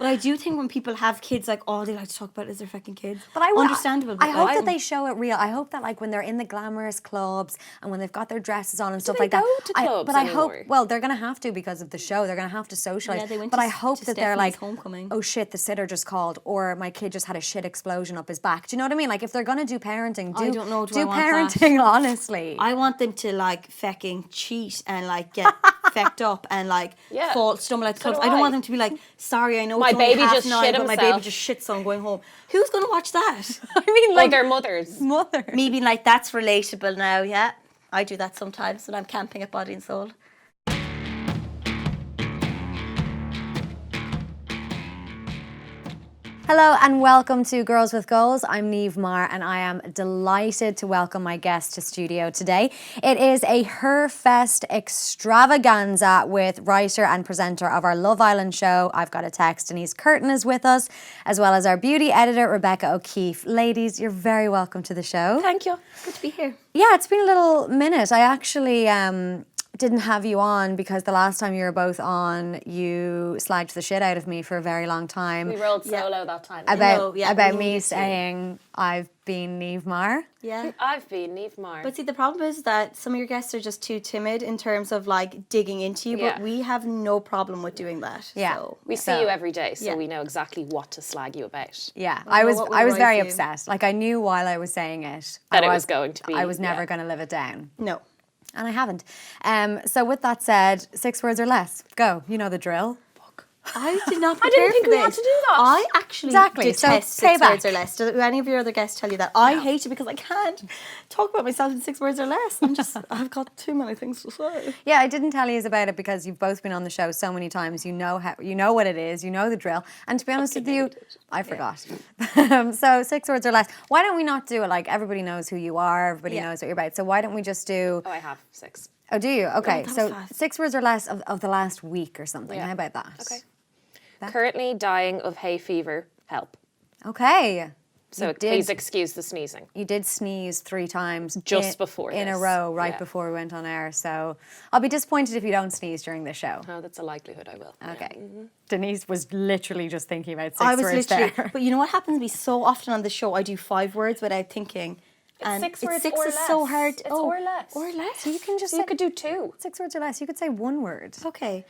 But I do think when people have kids, like all they like to talk about is their fucking kids. But I understandable. I hope that they show it real. I hope that like when they're in the glamorous clubs and when they've got their dresses on and stuff like that. Go to clubs but I hope anymore? well they're gonna have to because of the show. They're gonna have to socialize. Yeah, they went but to I hope to that they're Stephanie's like, homecoming. oh shit, the sitter just called, or my kid just had a shit explosion up his back. Do you know what I mean? Like if they're gonna do parenting, I don't know. do I want parenting that? honestly. I want them to like fucking cheat and like get fecked up and like stumble out the clubs. do I don't I. want them to be like, sorry, I know My it's only baby half just 9, shit but my baby himself. just shit, so I'm going home. Who's gonna watch that? I mean, like their mothers. Me being like, that's relatable now. Yeah, I do that sometimes when I'm camping at Body and Soul. Hello and welcome to Girls with Goals. I'm Niamh Maher and I am delighted to welcome my guest to studio today. It is a Her Fest extravaganza with writer and presenter of our Love Island show, I've Got a Text. Denise Curtin is with us, as well as our beauty editor, Rebecca O'Keefe. Ladies, you're very welcome to the show. Thank you. Good to be here. Yeah, it's been a little minute. I actually didn't have you on because the last time you were both on, you slagged the shit out of me for a very long time. We rolled solo that time. About me saying I've been Niamh Maher. Yeah. I've been Niamh Maher. But see, the problem is that some of your guests are just too timid in terms of like digging into you, but we have no problem with doing that. Yeah. So. we see you every day, so we know exactly what to slag you about. Yeah, I I know was what will I was rise very you. upset. Like I knew while I was saying it That it was going to be, I was never yeah. going to live it down. No. And I haven't. So with that said, 6 words or less. Go. You know the drill. I did not I prepare didn't think for we this. had to do that. I actually Exactly, so detest 6 payback. words or less. Do any of your other guests tell you that? I hate it because I can't talk about myself in 6 words or less. I've got too many things to say. Yeah, I didn't tell you about it because you've both been on the show so many times. You know what it is. You know the drill. And to be honest with you, I forgot. So 6 words or less. Why don't we not do it like everybody knows who you are, everybody knows what you're about. So why don't we just do... Oh, I have 6. Oh, do you? Okay, that was so fast. 6 words or less of the last week or something. Yeah. How about that? Okay. Currently dying of hay fever. Help. Okay. So please excuse the sneezing. You did sneeze 3 times Just before in a this. row, right Yeah. before we went on air. So I'll be disappointed if you don't sneeze during the show. Oh, that's a likelihood I will. Okay. Denise was literally just thinking about 6 I was words literally... there. But you know what happens to me so often on the show? I do 5 words without thinking. It's 6 words 6 or is so less. hard. It's or less. Or less. So you can just So you could do 2. 6 words or less. You could say 1 word. Okay.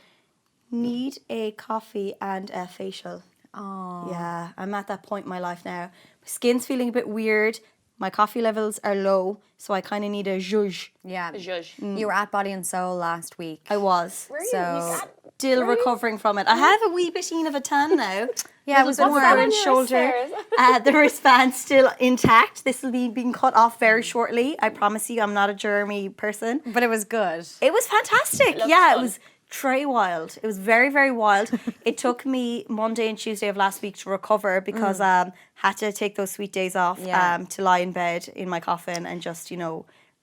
Need a coffee and a facial. Oh. Yeah, I'm at that point in my life now. My skin's feeling a bit weird. My coffee levels are low, so I kind of need a zhuzh. Yeah. Zhuzh. You were at Body and Soul last week. I was. Were you? So- Still recovering from it. I have a wee bit of a tan now. Yeah, it was Little bit warm. fur and shoulder. The wristband's still intact. This will be being cut off very shortly. I promise you, I'm not a germy person. But it was good. It was fantastic. looked Yeah, fun. it was very wild. It was very, very wild. It took me Monday and Tuesday of last week to recover because had to take those sweet days off to lie in bed in my coffin and just,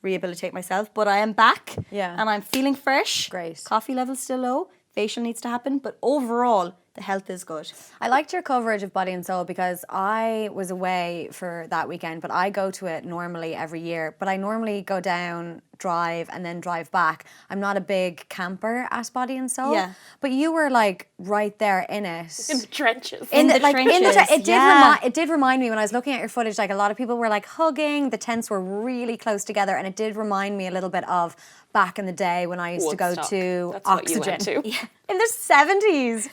rehabilitate myself. But I am back and I'm feeling fresh. Great. Coffee level's still low. Facial needs to happen. But overall, the health is good. I liked your coverage of Body and Soul because I was away for that weekend, but I go to it normally every year. But I normally go down, drive, and then drive back. I'm not a big camper at Body and Soul. Yeah. But you were like right there in it. In the trenches. In the trenches, It did remind me when I was looking at your footage, like a lot of people were like hugging, the tents were really close together, and it did remind me a little bit of back in the day when I used to go Woodstock. to That's what you Oxygen. went to. Yeah. In the 70s.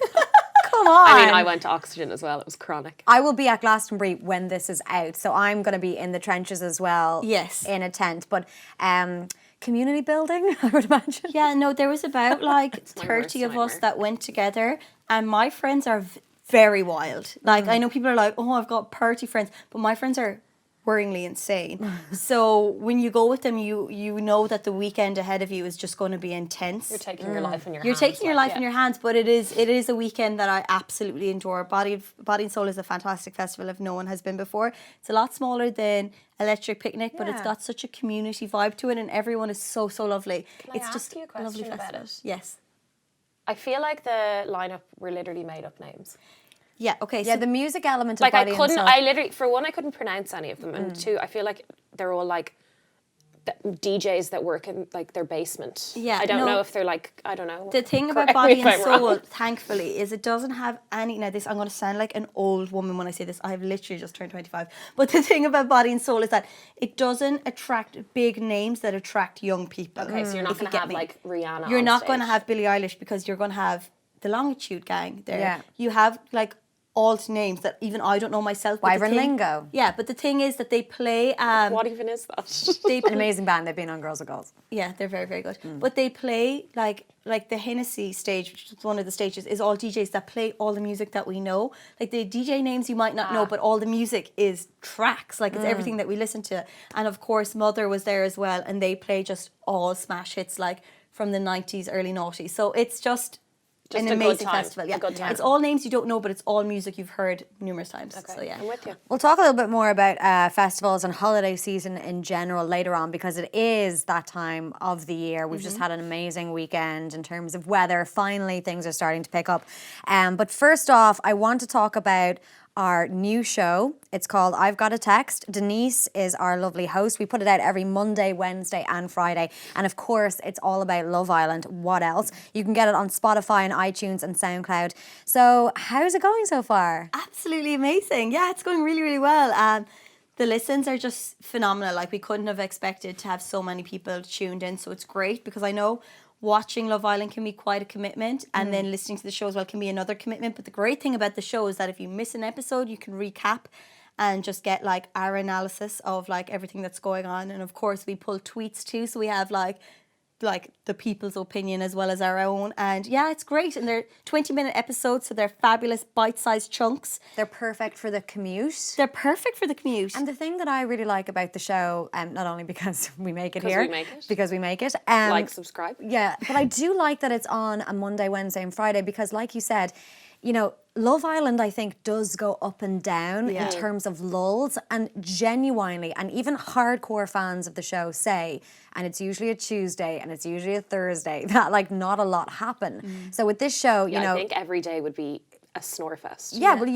Come on. I mean, I went to Oxygen as well. It was chronic. I will be at Glastonbury when this is out, so I'm going to be in the trenches as well. Yes. In a tent, but community building, I would imagine. Yeah, no, there was about like 30 of us nightmare. that went together, and my friends are very wild. Like, I know people are like, oh, I've got party friends, but my friends are worryingly insane. So when you go with them, you know that the weekend ahead of you is just going to be intense. You're taking your life in your You're hands. taking your life in your hands, but it is a weekend that I absolutely adore. Body and Soul is a fantastic festival if no one has been before. It's a lot smaller than Electric Picnic, but it's Yeah. got such a community vibe to it, and everyone is so lovely. Can I It's ask just you a a lovely question about festival. it? Yes. I feel like the lineup were literally made up names. Yeah. Okay. Yeah, So the music element of Like Body I and Soul. literally, for one, I couldn't pronounce any of them, and 2, I feel like they're all like DJs that work in like their basement. Yeah, I don't no. know if they're like, I don't know. The thing about Correct me Body if and I'm wrong. Soul, thankfully, is it doesn't have any. Now, this I'm going to sound like an old woman when I say this. I have literally just turned 25. But the thing about Body and Soul is that it doesn't attract big names that attract young people. Okay, so you're not if you going to get have me. like Rihanna. You're on not going to stage. have Billie Eilish because you're going to have the Longitude Gang there. Yeah. You have like alt names that even I don't know myself. But the Wyvern thing- Lingo. Yeah, but the thing is that they play. What even is that? They An amazing band. They've been on Girls with Goals. Yeah, they're very, very good. But they play like the Hennessy stage, which is one of the stages, is all DJs that play all the music that we know. Like the DJ names you might not know, but all the music is tracks. Like it's everything that we listen to. And of course, Mother was there as well, and they play just all smash hits like from the 90s, early noughties. So it's just an a good amazing time. festival. Yeah, A good time. it's all names you don't know, but it's all music you've heard numerous times. Okay, So yeah, I'm with you. We'll talk a little bit more about festivals and holiday season in general later on because it is that time of the year. We've just had an amazing weekend in terms of weather. Finally, things are starting to pick up. But first off, I want to talk about our new show. It's called I've Got a Text. Denise is our lovely host. We put it out every Monday, Wednesday and Friday. And of course, it's all about Love Island. What else? You can get it on Spotify and iTunes and SoundCloud. So how's it going so far? absolutely amazing. Yeah, it's going really, really well. The listens are just phenomenal. Like we couldn't have expected to have so many people tuned in. So it's great because I know watching Love Island can be quite a commitment and then listening to the show as well can be another commitment. But the great thing about the show is that if you miss an episode, you can recap and just get like our analysis of like everything that's going on. And of course we pull tweets too. So we have like the people's opinion as well as our own. And yeah, it's great. And they're 20-minute episodes, so they're fabulous bite-sized chunks. They're perfect for the commute. They're perfect for the commute. And the thing that I really like about the show, not only because we make it 'Cause here, we make it. because we make it, Like, subscribe. yeah, but I do like that it's on a Monday, Wednesday, and Friday because, like you said, you know, Love Island, I think, does go up and down Yeah. in terms of lulls, and genuinely, and even hardcore fans of the show say, and it's usually a Tuesday and it's usually a Thursday, that like not a lot happen. So with this show, you Yeah, know, I think every day would be a snore fest. yeah, well,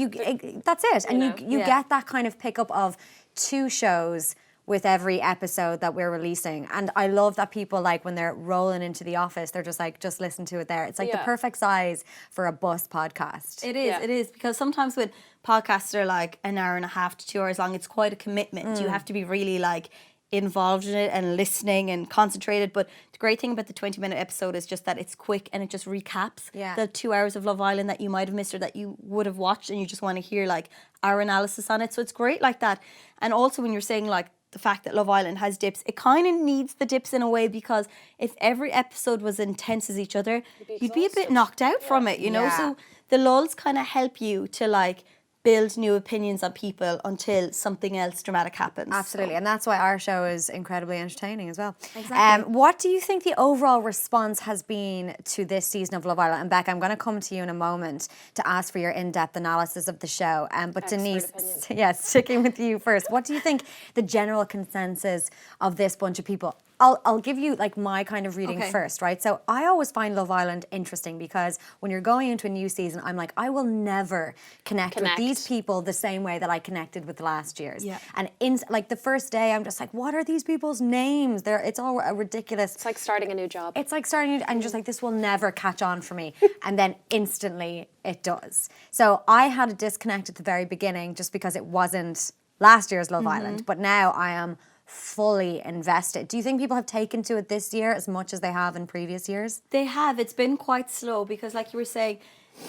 that's it, and know? you Yeah. get that kind of pickup of two shows with every episode that we're releasing. And I love that people, like, when they're rolling into the office, they're just like, just listen to it there. It's like the Yeah. perfect size for a bus podcast. It is, Yeah. it is. Because sometimes when podcasts are like an hour and a half to 2 hours long, it's quite a commitment. You have to be really like involved in it and listening and concentrated. But the great thing about the 20-minute episode is just that it's quick and it just recaps Yeah. the 2 hours of Love Island that you might have missed or that you would have watched, and you just want to hear like our analysis on it. So it's great like that. And also when you're saying like the fact that Love Island has dips, it kind of needs the dips in a way, because if every episode was intense as each other, you'd be a bit exhausted. knocked out from it, you know? Yeah. So the lulls kind of help you to like build new opinions on people until something else dramatic happens. Absolutely, and that's why our show is incredibly entertaining as well. Exactly. What do you think the overall response has been to this season of Love Island? And Becca, I'm going to come to you in a moment to ask for your in-depth analysis of the show. But Expert Denise, opinion. yeah, sticking with you first. What do you think the general consensus of this bunch of people? I'll give you like my kind of reading Okay. first, right? So I always find Love Island interesting because when you're going into a new season, I'm like, I will never connect with these people the same way that I connected with last year's. Yeah. And like the first day, I'm just like, what are these people's names? It's all a ridiculous. It's like starting a new job. It's like starting, and just like, this will never catch on for me. And then instantly it does. So I had a disconnect at the very beginning just because it wasn't last year's Love Island. But now I am fully invested. Do you think people have taken to it this year as much as they have in previous years? They have. It's been quite slow because, like you were saying,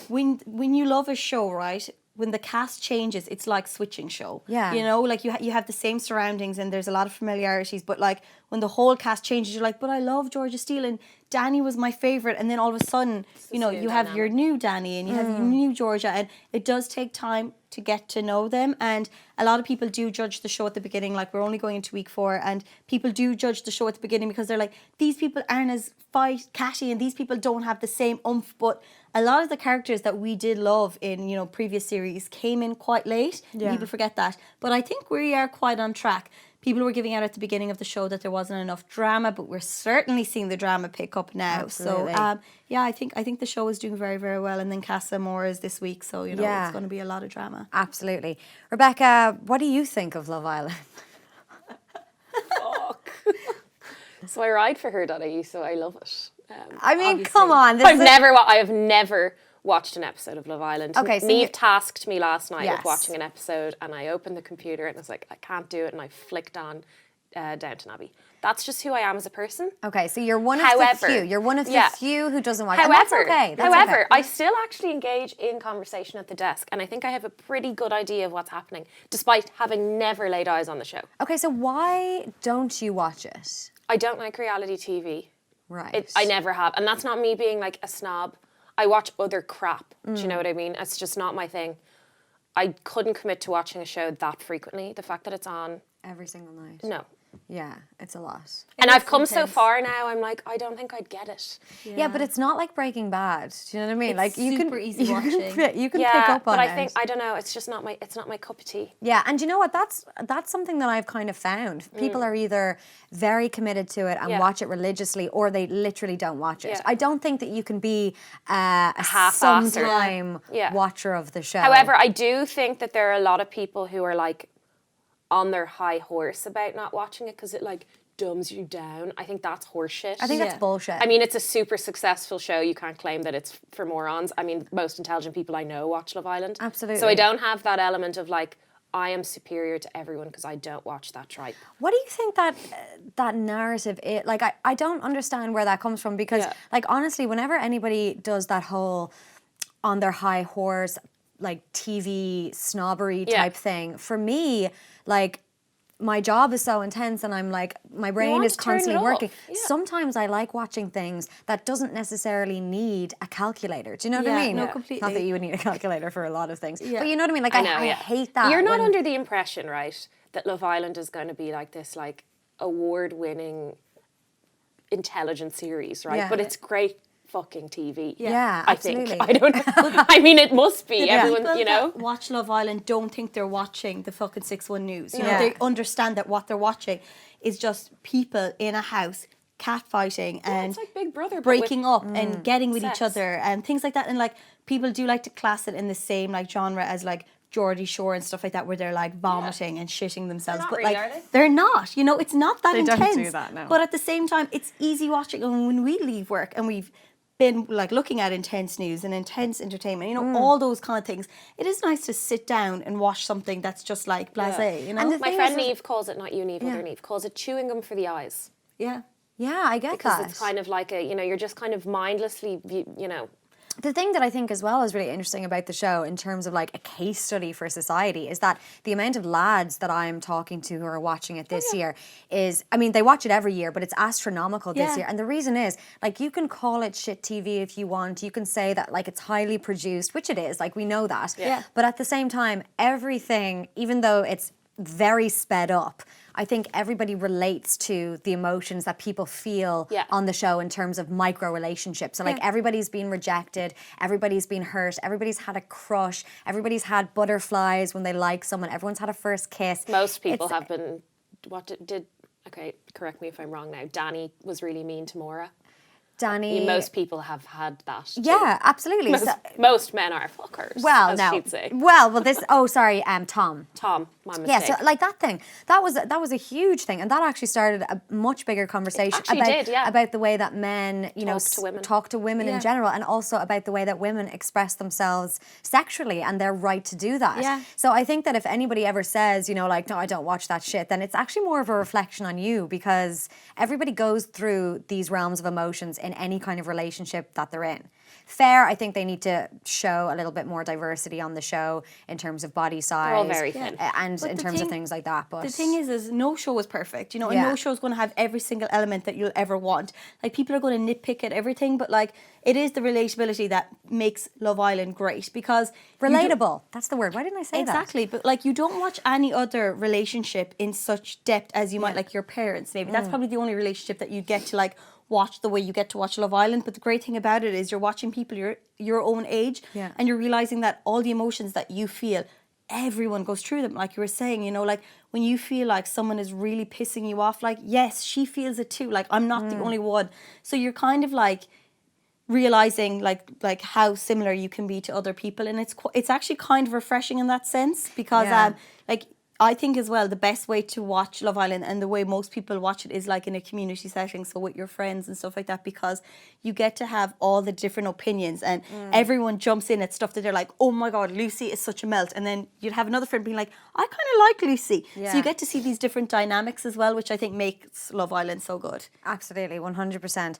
when you love a show, right? When the cast changes, it's like switching show. Yeah. You know, like you have the same surroundings and there's a lot of familiarities. But like when the whole cast changes, you're like, but I love Georgia Steele and Danny was my favorite. And then all of a sudden, you know, new you have your dynamic. new Danny and you have your new Georgia, and it does take time to get to know them. And a lot of people do judge the show at the beginning. Like, we're only going into week 4, and people do judge the show at the beginning because they're like, these people aren't as catty and these people don't have the same oomph. But a lot of the characters that we did love in, you know, previous series came in quite late. Yeah. People forget that. But I think we are quite on track. People were giving out at the beginning of the show that there wasn't enough drama, but we're certainly seeing the drama pick up now. Absolutely. So yeah, I think the show is doing very, very well. And then Casa Moore is this week, so you know Yeah. it's going to be a lot of drama. Absolutely. Rebecca, what do you think of Love Island? So I ride for Her.ie, so I love it. I mean, Obviously. come on. I have never watched an episode of Love Island. Okay, so Niamh tasked me last night Yes. with watching an episode, and I opened the computer and I was like, I can't do it, and I flicked on Downton Abbey. That's just who I am as a person. Okay, so you're one of However, the few. You're one of the yeah. few who doesn't watch. However, And that's okay. That's however, okay. I still actually engage in conversation at the desk, and I think I have a pretty good idea of what's happening, despite having never laid eyes on the show. Okay, so why don't you watch it? I don't like reality TV. Right. I never have, and that's not me being like a snob. I watch other crap. Do you know what I mean? It's just not my thing. I couldn't commit to watching a show that frequently. The fact that it's on Every single night. no. Yeah, it's a lot. And I've come so far now, I'm like, I don't think I'd get it. Yeah, but it's not like Breaking Bad. Do you know what I mean? It's like you super can easy watching. You can pick up on but it. I think, I don't know, it's just not my cup of tea. Yeah, and you know what? That's something that I've kind of found. People are either very committed to it and Yeah. watch it religiously, or they literally don't watch it. Yeah. I don't think that you can be a half-asser. sometime Yeah. watcher of the show. However, I do think that there are a lot of people who are like on their high horse about not watching it because it like dumbs you down. I think that's horseshit. I think that's Yeah. bullshit. I mean, it's a super successful show. You can't claim that it's for morons. I mean, most intelligent people I know watch Love Island. Absolutely. So I don't have that element of like, I am superior to everyone because I don't watch that tripe. What do you think that narrative is? Like, I don't understand where that comes from because, Yeah. like, honestly, whenever anybody does that whole on their high horse, like, TV snobbery Yeah. type thing, for me, like, my job is so intense and I'm like, my brain want is to turn it constantly off. working. Yeah. Sometimes I like watching things that doesn't necessarily need a calculator. Do you know what I Yeah, mean? no, Not that completely. you would need a calculator for a lot of things. Yeah. But you know what I mean? Like, I know, I yeah. hate that. You're not when- under the impression, right, that Love Island is going to be like this like award-winning intelligent series, right? Yeah. But it's great fucking TV. Yeah, I absolutely. think. I don't know. I mean, it must be. The Everyone, people you know. that watch Love Island don't think they're watching the fucking 6-1 News. You know, Yeah. they understand that what they're watching is just people in a house catfighting and it's like Big Brother, but breaking with up and getting with sex. each other and things like that. And like people do like to class it in the same like genre as like Geordie Shore and stuff like that, where they're like vomiting and shitting themselves. not But really, like are they? they're not. You know, it's not that They don't intense. do that, no. But at the same time, it's easy watching. And when we leave work and we've been like looking at intense news and intense entertainment, you know, all those kind of things, it is nice to sit down and watch something that's just like blasé, you know? And the My thing friend is- Niamh calls it, not you, Niamh, other Niamh, calls it chewing gum for the eyes. yeah. Yeah, I get Because that. it's kind of like a, you know, you're just kind of mindlessly, you know. The thing that I think as well is really interesting about the show in terms of like a case study for society is that the amount of lads that I'm talking to who are watching it this year is, I mean, they watch it every year, but it's astronomical this Yeah. year. And the reason is, like, you can call it shit TV if you want. You can say that, like, it's highly produced, which it is, like, we know that. Yeah. But at the same time, everything, even though it's very sped up, I think everybody relates to the emotions that people feel Yeah. on the show in terms of micro relationships. So like Yeah. everybody's been rejected, everybody's been hurt, everybody's had a crush, everybody's had butterflies when they like someone, everyone's had a first kiss. Most people It's- have been, okay, correct me if I'm wrong now, Danny was really mean to Maura. Danny. Most people have had that. too. Yeah, absolutely. Most men are fuckers. Well, as no. she'd say. Well, this. Oh, sorry, Tom. Tom, my mistake. Yeah, so like that thing, that was a huge thing, and that actually started a much bigger conversation actually about did, yeah. about the way that men, you know, Talk to women. talk to women Yeah. in general, and also about the way that women express themselves sexually and their right to do that. Yeah. So I think that if anybody ever says, you know, like, no, I don't watch that shit, then it's actually more of a reflection on you, because everybody goes through these realms of emotions in any kind of relationship that they're in. Fair, I think they need to show a little bit more diversity on the show in terms of body size. all very thin. And But in the terms of thing- things like that. But The thing is no show is perfect, you know, and Yeah. no show is going to have every single element that you'll ever want. Like, people are going to nitpick at everything, but like, it is the relatability that makes Love Island great, because you don't- relatable. That's the word. Why didn't I say that? Exactly, but like, you don't watch any other relationship in such depth as you might like your parents. Maybe that's probably the only relationship that you get to like watch the way you get to watch Love Island. But the great thing about it is you're watching people your own age, Yeah. and you're realizing that all the emotions that you feel, everyone goes through them. Like you were saying, you know, like when you feel like someone is really pissing you off, like, yes, she feels it too. Like, I'm not the only one. So you're kind of like realizing like how similar you can be to other people, and it's actually kind of refreshing in that sense, because Yeah. like I think as well the best way to watch Love Island and the way most people watch it is like in a community setting, so with your friends and stuff like that, because you get to have all the different opinions and everyone jumps in at stuff that they're like, oh my god, Lucy is such a melt, and then you'd have another friend being like, I kind of like Lucy. Yeah. So you get to see these different dynamics as well, which I think makes Love Island so good. Absolutely, 100%.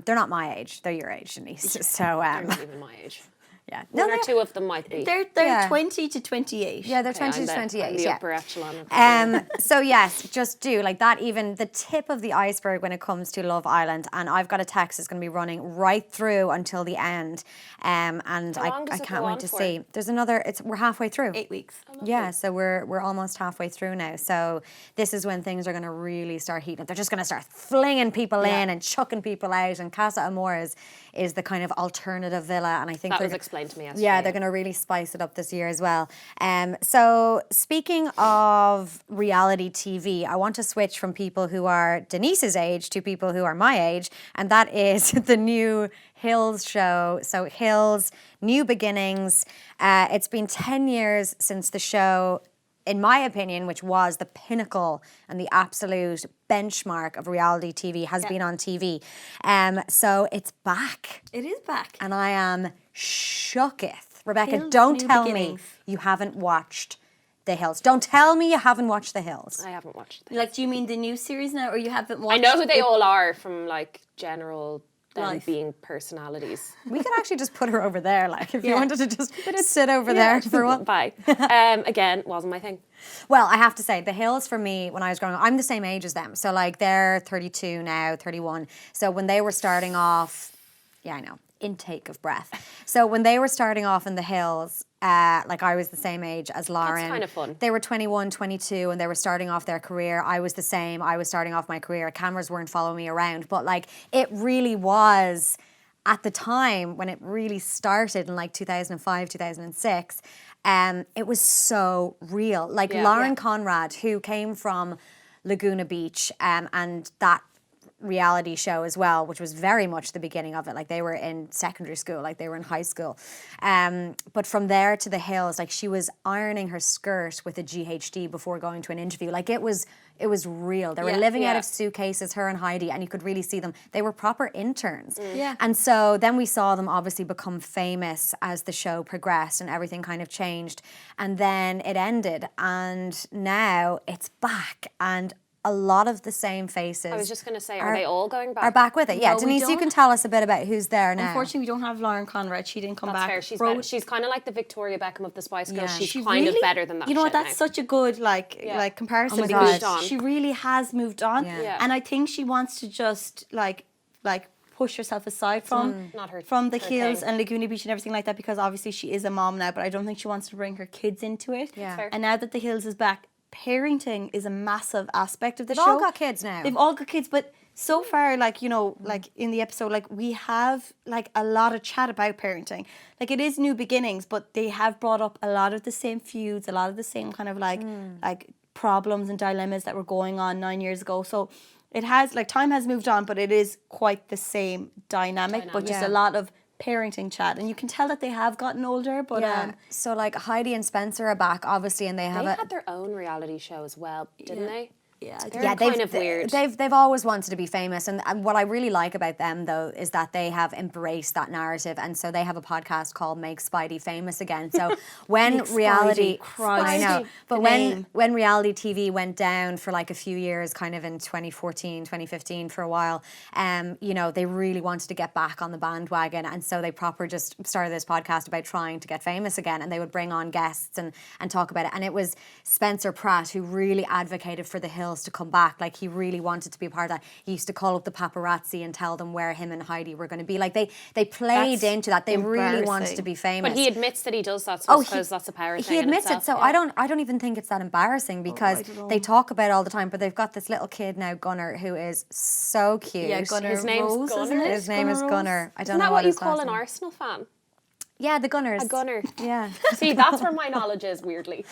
They're not my age; they're your age, Denise. So They're not even my age. yeah, One or two of them might be. They're Yeah. 20 to 28. yeah, they're Okay, 20 I'm to the- 28. I'm the Yeah. upper echelon of them. So yes, just do like that. Even the tip of the iceberg when it comes to Love Island, and I've got a text that's going to be running right through until the end. And How long I does it can't go wait on to for? see. There's another. We're halfway through. 8 weeks. Yeah, so we're almost halfway through now. So this is when things are going to really start heating up. They're just going to start flinging people in and chucking people out. And Casa Amor is the kind of alternative villa, and I think That they're was explained to me yesterday. yeah, they're going to really spice it up this year as well. So speaking of reality TV, I want to switch from people who are Denise's age to people who are my age, and that is the new Hills show. So Hills, New Beginnings. It's been 10 years since the show, in my opinion, which was the pinnacle and the absolute benchmark of reality TV, has been on TV. So it's back. It is back. And I am shooketh. Rebecca, Hills, don't New tell Beginnings. me you haven't watched The Hills. Don't tell me you haven't watched The Hills. I haven't watched them. Like, do you mean the new series now, or you haven't watched? I know who they it? all are from like general them Life. being personalities. We could actually just put her over there, like, if you Yeah. wanted to just sit over there for one. Bye. Again, wasn't my thing. Well, I have to say, The Hills for me, when I was growing up, I'm the same age as them. So, like, they're 32 now, 31. So when they were starting off, yeah, I know, intake of breath. So when they were starting off in The Hills, like I was the same age as Lauren. kind of fun. They were 21, 22, and they were starting off their career. I was the same. I was starting off my career. Cameras weren't following me around. But, like, it really was, at the time, when it really started in, like, 2005, 2006, it was so real. Like, Yeah. Lauren Yeah. Conrad, who came from Laguna Beach, and that reality show as well, which was very much the beginning of it. Like, they were in secondary school, like they were in high school. But from there to The Hills, like, she was ironing her skirt with a GHD before going to an interview. Like, it was real. They were Yeah. living out Yeah. of suitcases, her and Heidi, and you could really see them. They were proper interns. Yeah. And so then we saw them obviously become famous as the show progressed and everything kind of changed. And then it ended, and now it's back, and a lot of the same faces. I was just going to say, are they all going back? Are back with it. Yeah, No, we Denise, you don't. can tell us a bit about who's there now. Unfortunately, we don't have Lauren Conrad. She didn't come That's back. fair. She's Bro- she's kind of like the Victoria Beckham of the Spice Girls. Yeah. She's she kind of really- better than that. You know what? shit That's now. such a good like comparison. Oh my because God. Moved on. she really has moved on, Yeah. and I think she wants to just like push herself aside from Not her- from the her Hills thing. and Laguna Beach and everything like that, because obviously she is a mom now. But I don't think she wants to bring her kids into it. Yeah. Fair. And now that the Hills is back, parenting is a massive aspect of the They've show. all got kids now. They've all got kids, but so far, like, you know, like in the episode, like we have like a lot of chat about parenting. Like, it is New Beginnings, but they have brought up a lot of the same feuds, a lot of the same kind of like problems and dilemmas that were going on 9 years ago. So it has, like, time has moved on, but it is quite the same dynamic. But just Yeah. a lot of parenting chat, and you can tell that they have gotten older. But So, like, Heidi and Spencer are back, obviously, and they have They a... had their own reality show as well, didn't they? yeah, They're kind of weird. They've always wanted to be famous, and what I really like about them though is that they have embraced that narrative, and so they have a podcast called "Make Spidey Famous Again." So when Make reality, Spidey, Christ. I know, but The when name. when reality TV went down for like a few years, kind of in 2014, 2015 for a while, you know, they really wanted to get back on the bandwagon, and so they proper just started this podcast about trying to get famous again, and they would bring on guests and talk about it, and it was Spencer Pratt who really advocated for the Hills to come back. Like, he really wanted to be a part of that. He used to call up the paparazzi and tell them where him and Heidi were going to be. Like, they played That's into that. They really wanted embarrassing. to be famous. But he admits that he does that, so I suppose that's a power thing. He in admits it, itself, so yeah. I don't even think it's that embarrassing, because don't know. they talk about it all the time. But they've got this little kid now, Gunnar, who is so cute. Yeah, Gunnar His name's Rose, Gunnar? isn't it? His name is Rose? Gunnar. I don't Isn't know that what what you his call last an name- Arsenal fan? Yeah, the Gunners. A gunner. Yeah. See, that's where my knowledge is, weirdly.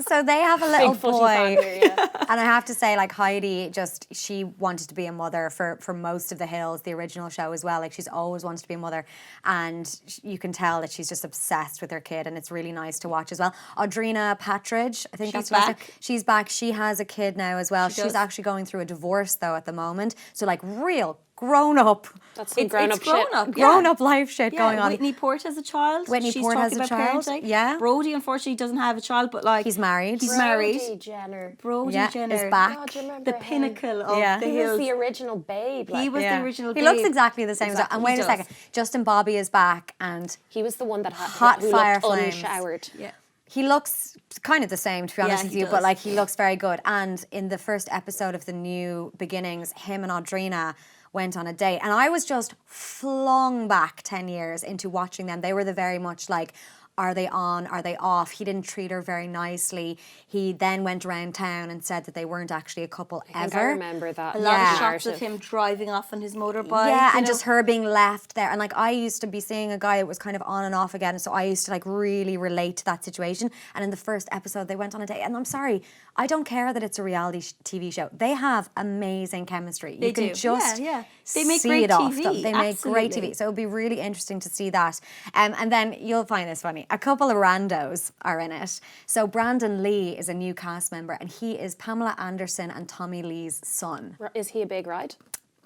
So they have a little Big footy boy. fan here, yeah. And I have to say, like, Heidi, she wanted to be a mother for most of The Hills, the original show as well. Like, she's always wanted to be a mother. And you can tell that she's just obsessed with her kid, and it's really nice to watch as well. Audrina Patridge, I think She's that's her last name. back. She's back. She has a kid now as well. She She's does. actually going through a divorce, though, at the moment. So, like, real grown-up. That's some grown-up shit. Grown-up life shit Yeah, going on. Whitney Port has a child. Whitney She's Port has talking a about child, parenting. yeah. Brody, unfortunately, doesn't have a child, but like He's married. He's married. Brody Jenner. Brody Yeah, Jenner is back. God, do you remember The him? pinnacle of Yeah. the He Hills. was the original babe. He Like. was Yeah. the original. He looks babe. exactly the same. Exactly, And wait he a second. does. Justin Bobby is back, and He was the one that had Hot who fire looked flames. unshowered. Yeah. he looks kind of the same, to be honest Yeah, with he you, but does. like he looks very good. And in the first episode of The New Beginnings, him and Audrina went on a date, and I was just flung back 10 years into watching them. They were the very much like, are they on, are they off? He didn't treat her very nicely. He then went around town and said that they weren't actually a couple I think I ever. remember that. A lot Yeah. of shots of him driving off on his motorbike. Yeah, you and know? just her being left there. And like I used to be seeing a guy that was kind of on and off again, so I used to like really relate to that situation. And in the first episode, they went on a date. And I'm sorry, I don't care that it's a reality TV show. They have amazing chemistry. They you can do. just Yeah. They make see great it off TV. them. They make great Absolutely. TV. So it'll be really interesting to see that. And then you'll find this funny. A couple of randos are in it. So Brandon Lee is a new cast member, and he is Pamela Anderson and Tommy Lee's son. Is he a big ride?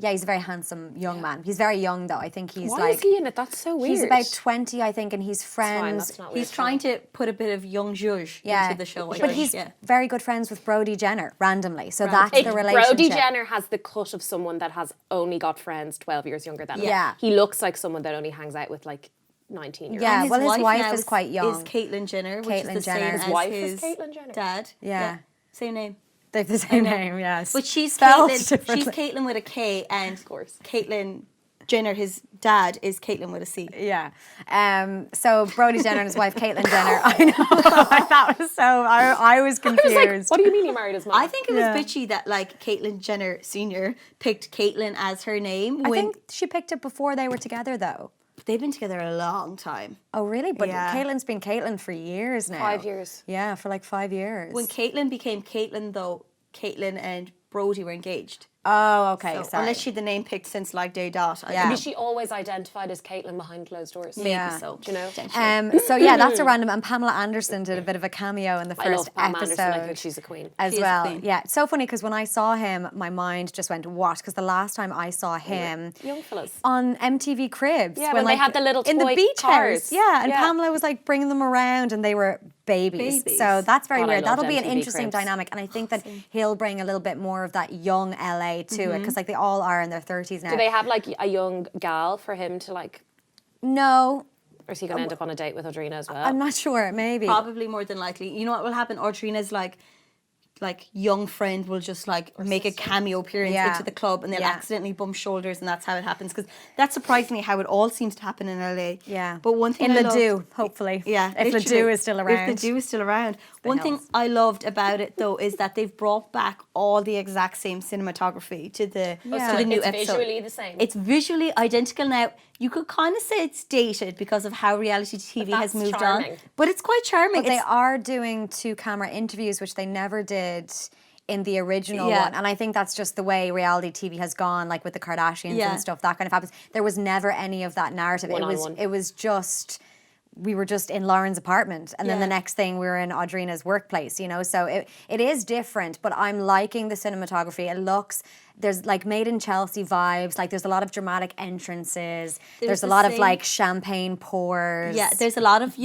Yeah, he's a very handsome young man. He's very young though. I think he's Why like is he in it? That's so weird. he's about 20, I think, and he's Fine, friends. that's not weird. He's trying to put a bit of young zhuzh into the show. I but think. he's Yeah. very good friends with Brody Jenner randomly. So that's the Brody relationship. Jenner has the cut of someone that has only got friends 12 years younger than him. Yeah. He looks like someone that only hangs out with like 19-year-olds. Yeah, And well, his wife now is quite young. Is Caitlyn Jenner, which Caitlyn is the Jenner. same His as wife his is Caitlyn Jenner. dad. Yeah. Same name. They have the same name, yes. But she's Spelled Caitlyn. She's differently. Caitlyn with a K, and Of course. Caitlyn Jenner, his dad, is Caitlyn with a C. Yeah. So Brody Jenner and his wife Caitlyn Jenner. I know. That was so. I was confused. I was like, what do you mean he married his mom? I think it was Yeah. bitchy that like Caitlyn Jenner Senior picked Caitlyn as her name I when think she picked it before they were together, though. they've been together a long time. Oh, really? But Yeah. Caitlyn's been Caitlyn for years now. 5 years. Yeah, for like 5 years. When Caitlyn became Caitlyn, though, Caitlyn and Brody were engaged. Oh, okay. So, sorry. unless she'd the name picked since like day dot. I Yeah. don't Maybe she always identified as Caitlyn behind closed doors. know. Maybe Yeah. so. Do you know? Potentially. So yeah, that's a random. And Pamela Anderson did a bit of a cameo in the I first love Pam episode Anderson. I think she's a queen. as She is a well. queen. Yeah, it's so funny because when I saw him, my mind just went what? Because the last time I saw him Young fellas. on MTV Cribs, Yeah, when they had the little in the toy beach cars. house, yeah, and Yeah. Pamela was like bringing them around, and they were babies. Babies. So that's very God, I weird. loved That'll be an MTV interesting Cribs. dynamic, and I think that he'll bring a little bit more of that young LA to it because like they all are in their 30s now. Do they have like a young gal for him to like, No, or is he going to end up on a date with Audrina as well? I'm not sure. Maybe. Probably more than likely. You know what will happen? Audrina's like young friend will just like make a cameo appearance Yeah. into the club, and they'll Yeah. accidentally bump shoulders, and that's how it happens. Because that's surprisingly how it all seems to happen in LA. Yeah. But one thing in I Ledoux, loved- hopefully. Yeah, If literally. Ledoux is still around. If Ledoux is still around. One thing Hills. I loved about it though is that they've brought back all the exact same cinematography to the Yeah. to the new it's episode. visually the same. It's visually identical now. You could kind of say it's dated because of how reality TV has that's moved charming. on, but it's quite charming. But they It's- are doing 2-camera interviews, which they never did in the original Yeah. one. And I think that's just the way reality TV has gone, like with the Kardashians Yeah. and stuff, that kind of happens. There was never any of that narrative. One-on-one. It was just, we were just in Lauren's apartment, and then Yeah. the next thing we were in Audrina's workplace, you know? So it is different, but I'm liking the cinematography. It looks, there's like made in Chelsea vibes, like there's a lot of dramatic entrances. There's a the lot of same- like champagne pours. Yeah, there's a lot of,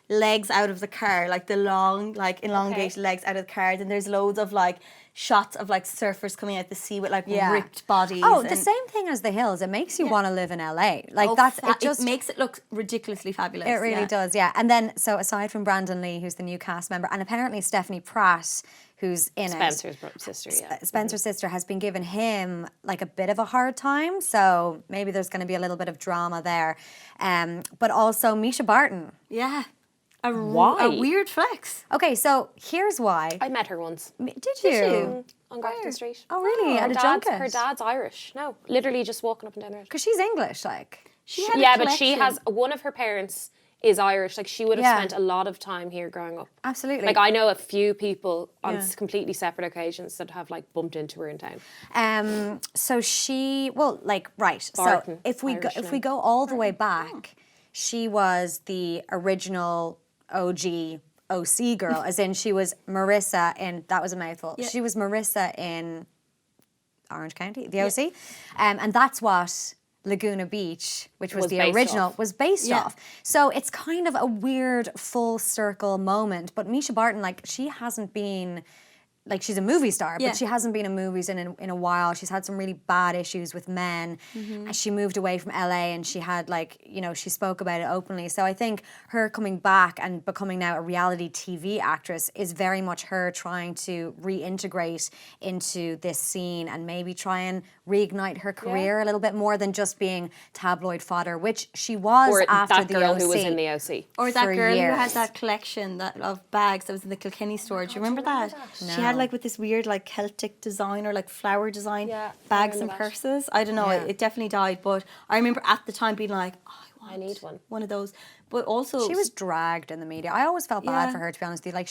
legs out of the car, like the long, like elongated legs out of the car. Then there's loads of like shots of like surfers coming out the sea with like ripped bodies. Oh, the and- same thing as the hills. It makes you want to live in LA. Like Oh, it just makes it look ridiculously fabulous. it really yeah. does, yeah. And then so aside from Brandon Lee, who's the new cast member, and apparently Stephanie Pratt, who's in Spencer's sister, yeah. Spencer's sister has been giving him like a bit of a hard time, so maybe there's going to be a little bit of drama there. But also Misha Barton. Yeah. Why? A weird flex. Okay, so here's why. I met her once Did you? on Grafton Street. Oh, really? At a junket? Her dad's Irish. No, literally just walking up and down the road. Because she's English, like. She had a Yeah, but she collection. has one of her parents is Irish. Like she would have Yeah. spent a lot of time here growing up. Absolutely. Like I know a few people on completely separate occasions that have like bumped into her in town. So she, well, like, right. Barton, So if we Irish if we name. go all the way back, she was the original OG OC girl, as in she was Marissa in, that was a mouthful. Yeah. She was Marissa in Orange County, the OC. And that's what Laguna Beach, which was the based original, off. was based Yeah. off. So it's kind of a weird full circle moment. But Misha Barton, like, she hasn't been, like, she's a movie star, Yeah. but she hasn't been in movies in a while. She's had some really bad issues with men. And she moved away from LA and she had, like, you know, she spoke about it openly. So I think her coming back and becoming now a reality TV actress is very much her trying to reintegrate into this scene and maybe try and reignite her career a little bit more than just being tabloid fodder, which she was Or after that the girl OC. who was in the OC. Or that for girl who had years. that collection of bags that was in the Kilkenny store. Do you remember that? She had like with this weird like Celtic design or like flower design Yeah, I bags and remember that. purses. I don't know. Yeah. It definitely died, but I remember at the time being like, oh, I need one. One of those. But also She was dragged in the media. I always felt bad Yeah. for her, to be honest with you. Like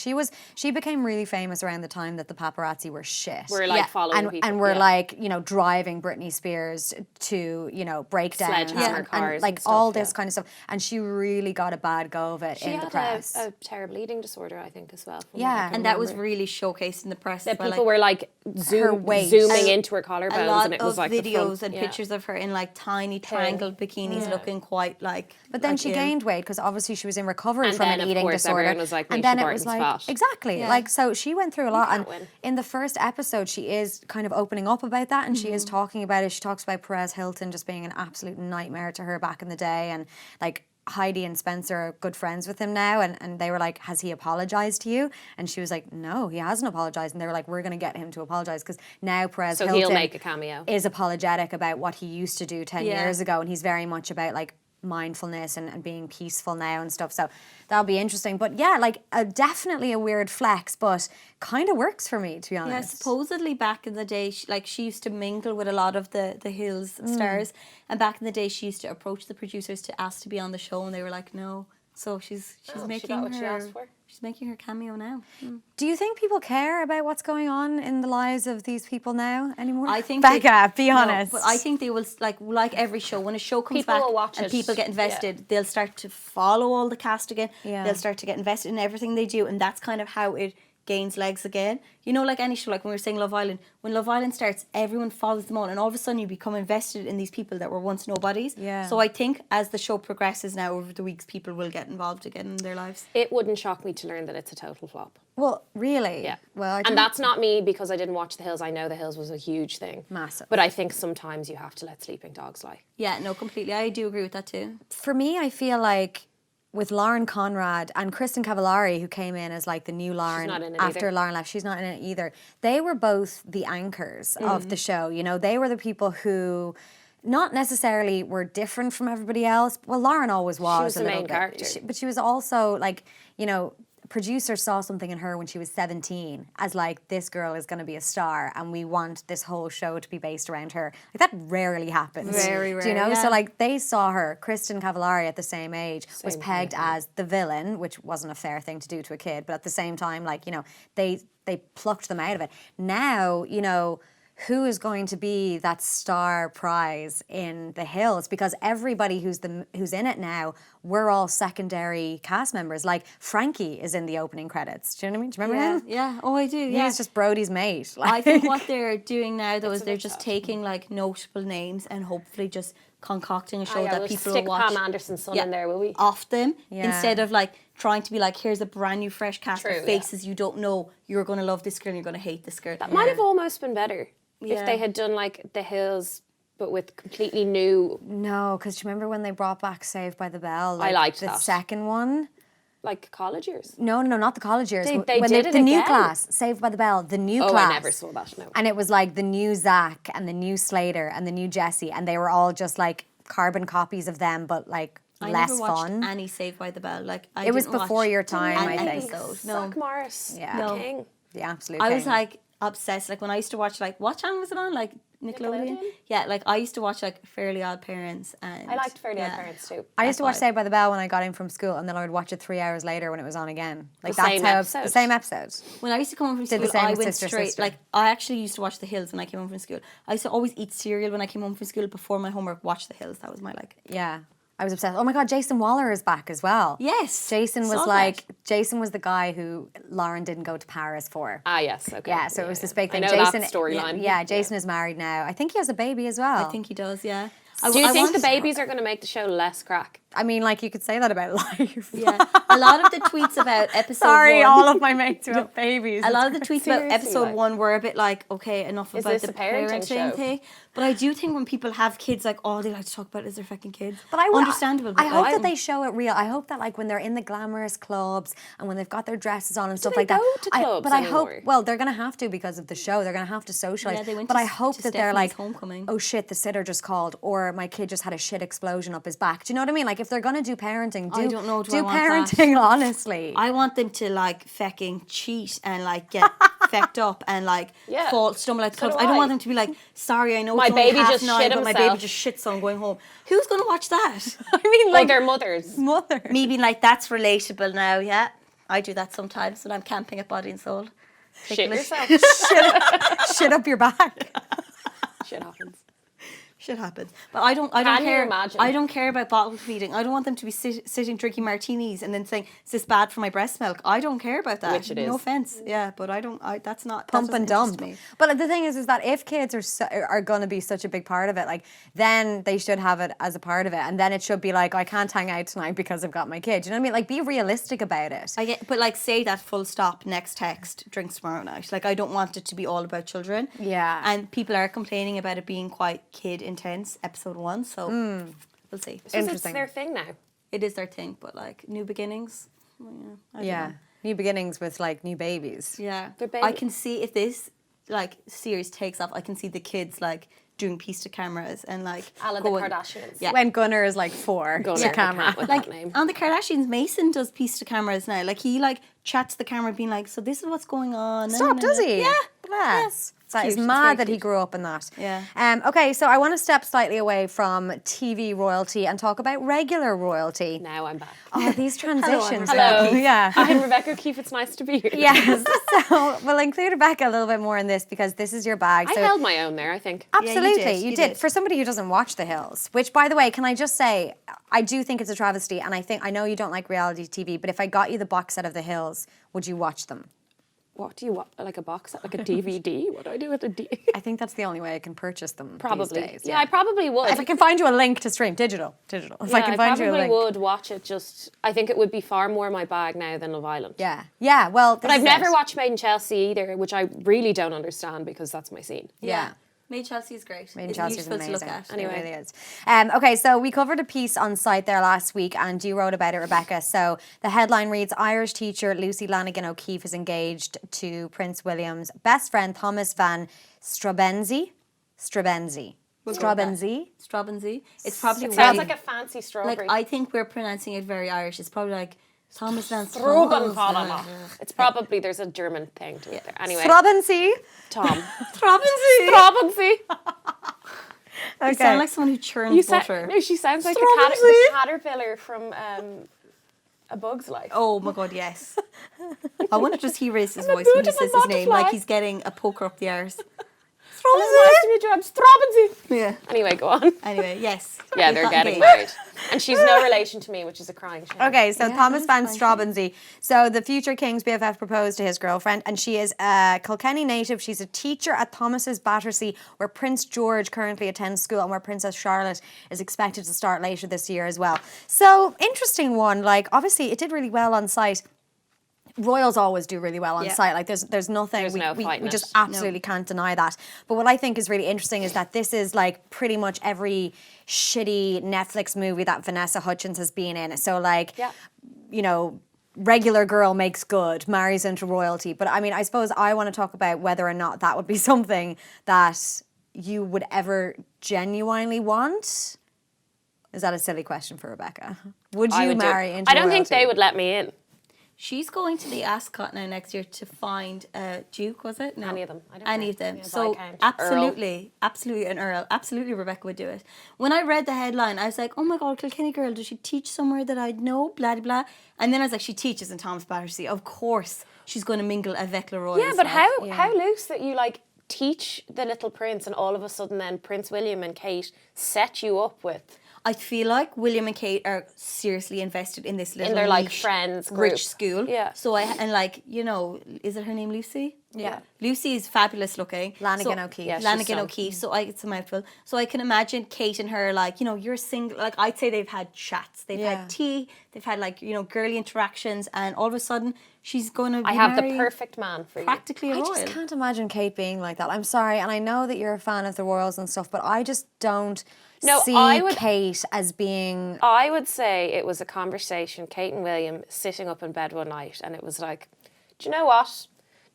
she became really famous around the time that the paparazzi were shit. We're like Yeah. following people. And we're yeah. like, you know, driving Britney Spears to, you know, breakdowns Sledgehammer and cars like and stuff, all this yeah. kind of stuff. And she really got a bad go of it She in the had press. a terrible eating disorder, I think, as well. from Yeah. what I can and that was remember. really showcased in the press. that as well, people like, were like weight. zooming into her a collarbones, lot and it was of like the videos front. and Yeah. pictures of her in like tiny triangled bikinis looking quite like. But then like she ill. gained weight because obviously she was in recovery And from then, an of eating course, disorder. everyone was like, and Misha then it was like Barton's fat. exactly Yeah. like so she went through a lot. And can't win. in the first episode, she is kind of opening up about that, and she is talking about it. She talks about Perez Hilton just being an absolute nightmare to her back in the day, and like. Heidi and Spencer are good friends with him now, and they were like, has he apologized to you? And she was like, no, he hasn't apologized. And they were like, we're going to get him to apologize because now Perez So Hilton he'll make a cameo. is apologetic about what he used to do 10 Yeah. years ago, and he's very much about like mindfulness and being peaceful now and stuff. So that'll be interesting. But yeah, like definitely a weird flex, but kind of works for me, to be Yeah, honest. supposedly back in the day, she used to mingle with a lot of the Hills stars, and back in the day, she used to approach the producers to ask to be on the show, and they were like, no. So she's she making got what she her asked for. she's making her cameo now. Do you think people care about what's going on in the lives of these people now anymore? I think Becca, be no, honest. but I think they will like every show when a show comes People back will watch and it. people get Yeah. invested, they'll start to follow all the cast again. Yeah. They'll start to get invested in everything they do, and that's kind of how it gains legs again. You know, like any show, like when we were saying Love Island, when Love Island starts, everyone follows them all, and all of a sudden you become invested in these people that were once nobodies. Yeah. So I think as the show progresses now over the weeks, people will get involved again in their lives. It wouldn't shock me to learn that it's a total flop. Well, really? Yeah. Well, I think And that's not me because I didn't watch The Hills. I know The Hills was a huge thing. Massive. But I think sometimes you have to let sleeping dogs lie. Yeah, no, completely. I do agree with that too. for me, I feel like with Lauren Conrad and Kristen Cavallari, who came in as like the new Lauren not in it after either. Lauren left, she's not in it either. They were both the anchors of the show. You know, they were the people who not necessarily were different from everybody else. Well, Lauren always was. was a the little main bit. character. But she was also like, you know, producers saw something in her when she was 17 as like, this girl is going to be a star and we want this whole show to be based around her. Like that rarely happens. Very Do you rare, know? So yeah. like they saw her, Kristen Cavallari at the same age was Same pegged thing. as the villain, which wasn't a fair thing to do to a kid, but at the same time, like, you know, they plucked them out of it. Now, you know, who is going to be that star prize in The Hills? Because everybody who's in it now, we're all secondary cast members. Like Frankie is in the opening credits. Do you know what I mean? Do you remember him? Yeah. Oh, I do. Yeah. He's just Brody's mate. I Like, think what they're doing now though is a they're bit just sad. taking like notable names and hopefully just concocting a show yeah, that we'll people stick will watch. Pam Anderson's son in there, will we? Off them Yeah. instead of like trying to be like, here's a brand new fresh cast True, of yeah. faces you don't know. You're going to love this girl and you're going to hate this girl. That might have almost been better Yeah. if they had done like The Hills, but with completely new, no, because do you remember when they brought back Saved by the Bell? Like, liked the that. second one. like college years. No, not the college years. They when did it the new again? class, Saved by the Bell, the new Oh, class. I never saw that. No. And it was like the new Zach and the new Slater and the new Jesse, and they were all just like carbon copies of them, but like I less never watched fun. any Saved by the Bell. Like I It was didn't before watch your time, I an think. episode. No, Zach Morris, Yeah. the No. king. The absolute. I was king. like obsessed. Like when I used to watch, like what channel was it on? Like Nickelodeon. Yeah, like I used to watch like Fairly Odd Parents, and I liked Fairly Odd Parents too. I used to watch F5. Saved by the Bell when I got in from school, and then I would watch it 3 hours later when it was on again. Like The same episode? the same episode. When I used to come home from Did the school, same I with went Sister, straight. Sister. Like I actually used to watch The Hills when I came home from school. I used to always eat cereal when I came home from school before my homework. Watch The Hills. That was my like. Yeah. I was obsessed. Oh my God, Jason Waller is back as well. Yes, Jason was saw like, that. Jason was the guy who Lauren didn't go to Paris for. Ah, yes, okay. Yeah, so it was this big thing. I know Jason, that storyline. Yeah, Jason is married now. I think he has a baby as well. I think he does. Yeah. Do you think the want- babies are going to make the show less crack? I mean, like, you could say that about life. Yeah, a lot of the tweets about episode Sorry, 1. all of my mates who have babies. A lot of the tweets about Seriously, episode like- 1 were a bit like, okay, enough Is about this the a parenting show? thing. But I do think when people have kids, like all they like to talk about is their fucking kids. But understandable. I but hope like, that they show it real. I hope that like when they're in the glamorous clubs and when they've got their dresses on and stuff they like that. go to clubs But I hope, anymore? well, they're going to have to because of the show. They're going to have to socialize. Yeah, they went but to I hope to that they're Stephanie's like, homecoming. oh shit, the sitter just called, or my kid just had a shit explosion up his back. Do you know what I mean? Like if they're going to do parenting, I don't know, do do I want parenting that? honestly. I want them to like fecking cheat and like get fecked up and like Yeah. fall, stumble out the So clubs. do I don't I. want them to be like, sorry, I know My it's only baby half just 9, shit but my baby himself. just shit, so I'm going home. Who's going to watch that? I mean, Like like their mothers. mother. Me being like, that's relatable now, yeah. I do that sometimes when I'm camping at Body and Soul. Shit Taking a- yourself. Shit up your back. Shit happens. Shit happens. But I don't Can you care. imagine? I don't care about bottle feeding. I don't want them to be sitting drinking martinis and then saying, is this bad for my breast milk? I don't care about that. Which it is. No offense. Yeah, but that's not Pump that and doesn't interest dump. me. But the thing is that if kids are going to be such a big part of it, like then they should have it as a part of it, and then it should be like, I can't hang out tonight because I've got my kid. You know what I mean? Like be realistic about it. I get, but like say that full stop, next text, drinks tomorrow night. Like I don't want it to be all about children. Yeah. And people are complaining about it being quite kid intense, episode 1. So we'll see. It's Interesting. their thing now. It is their thing, but like new beginnings. Well, yeah, I don't Yeah. know. New beginnings with like new babies. Yeah. They're I baby- can see if this like series takes off, I can see the kids like doing piece to cameras and like A la the going- Kardashians. Yeah. When Gunnar is like 4 Gunnar, to I camera. can't with Like that name. on the Kardashians, Mason does piece to cameras now. Like he like chats to the camera being like, so this is what's going on. Stop, does he? Yeah. Bless. That Cute. is It's mad very that he cute. grew up in that. Yeah. Okay, so I want to step slightly away from TV royalty and talk about regular royalty. Now I'm back. Oh, these transitions. Hello. Yeah. I'm Rebecca O'Keefe. It's nice to be here. Yes. So we'll include Rebecca a little bit more in this because this is your bag. I So held my own there, I think. absolutely, you you did. did. For somebody who doesn't watch The Hills, which by the way, can I just say, I do think it's a travesty, and I know you don't like reality TV, but if I got you the box set of The Hills, would you watch them? What do you want? Like a box set? Like a DVD? What do I do with a DVD? I think that's the only way I can purchase them Probably. these days. Yeah, I probably would. If I can find you a link to stream, digital. If I can find you a probably link. would watch it. Just I think it would be far more my bag now than Love Island. Yeah. Well, But I've never watched Made in Chelsea either, which I really don't understand because that's my scene. Yeah. Made Chelsea is great. Made in It's Chelsea is beautiful amazing. to look at. Anyway, Anyway. it really is. Okay, so we covered a piece on site there last week, and you wrote about it, Rebecca. So the headline reads: Irish teacher Lucy Lanigan O'Keefe is engaged to Prince William's best friend Thomas Van Strabenzie. Strabenzie. Strabenzie. It's probably It sounds really- like a fancy strawberry. like I think we're pronouncing it very Irish. It's probably like Thomas Van Straubenfallen. It's probably there's a German thing to it there. Anyway, Strabenzie. Tom. Strabenzie. Strabenzie. You sound like someone who churns butter. No, she sounds like Strabenzie. the caterpillar from A Bug's Life. Oh my god, yes. I wonder just he raised his I'm a voice when he beautiful says his name, like butterfly. he's getting a poker up the arse. Hello, nice to meet you. I'm Strabenzie. Yeah. Anyway, go on. Anyway, yes. Yeah, They they're got getting engaged. married. And she's no relation to me, which is a crying shame. Okay, so Yeah, Thomas that Van is fine. Strabenzie. So the future King's BFF proposed to his girlfriend, and she is a Kilkenny native. She's a teacher at Thomas's Battersea, where Prince George currently attends school and where Princess Charlotte is expected to start later this year as well. So interesting one. Like obviously, it did really well on site. Royals always do really well on Yeah. site. Like there's nothing There's no we fighting just it. absolutely can't deny that. But what I think is really interesting is that this is like pretty much every shitty Netflix movie that Vanessa Hudgens has been in. So like, Yeah. you know, regular girl makes good, marries into royalty. But I mean, I suppose I want to talk about whether or not that would be something that you would ever genuinely want. Is that a silly question for Rebecca? Would I you would do it. marry into I don't think royalty? they would let me in. She's going to the Ascot now next year to find Duke, was it? No. Any of them. I don't Any know. of them. Yeah, So Viscount, absolutely an Earl. Absolutely Rebecca would do it. When I read the headline, I was like, oh my God, Kilkenny girl, does she teach somewhere that I'd know? Blah, blah, blah. And then I was like, she teaches in Thomas Battersea. Of course she's going to mingle avec le Royals. Yeah, but like. how loose that you like teach the little prince and all of a sudden then Prince William and Kate set you up with. I feel like William and Kate are seriously invested in this little In their like niche, friends group. rich school. Yeah. So is it her name Lucy? Yeah. Lucy is fabulous looking. Lanigan O'Keefe. Yeah, she's Lanigan so- O'Keefe. So it's a mouthful. So I can imagine Kate and her like, you're single. Like I'd say they've had chats. They've had tea. They've had like, girly interactions. And all of a sudden she's going to be I have the marrying perfect man for you. practically a I royal. just can't imagine Kate being like that. I'm sorry, and I know that you're a fan of the royals and stuff, but I just don't see Kate as being... I would say it was a conversation, Kate and William sitting up in bed one night, and it was like, do you know what?